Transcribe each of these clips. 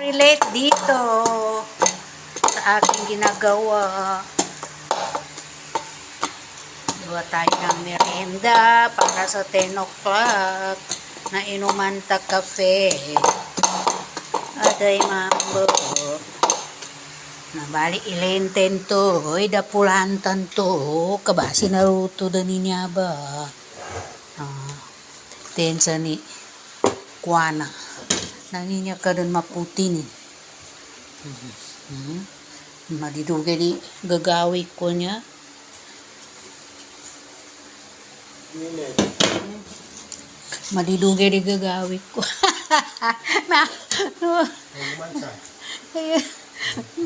relate dito sa aking ginagawa. Gawa tayo ng merienda para sa 10 o'clock na inumanta kafe. Aday mambo. Nabali ilenten to. Hoy, dapulantan to. Kabasi naruto da niya ba? Tensa ni Kuana. Nanginya ka dun maputi ni. Madidugay di gagawi ko niya. Madidugay di gagawi ko.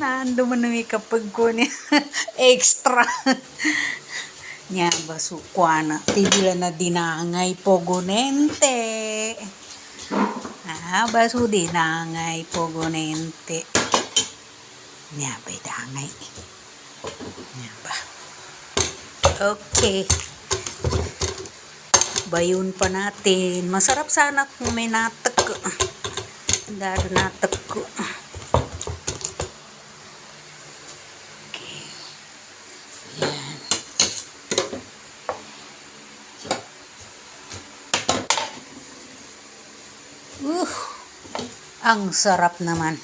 Nando man nami kapag ko niya. Extra. Nya baso Kuana. Tibila na dinangay pogonente. Baso dinangay pogonente. Nya ba'y dangay. Nya ba. Okay. Bayun pa natin. Masarap sana kung may natak ko. Dado natak ko. Okay. Yan. Ang sarap naman.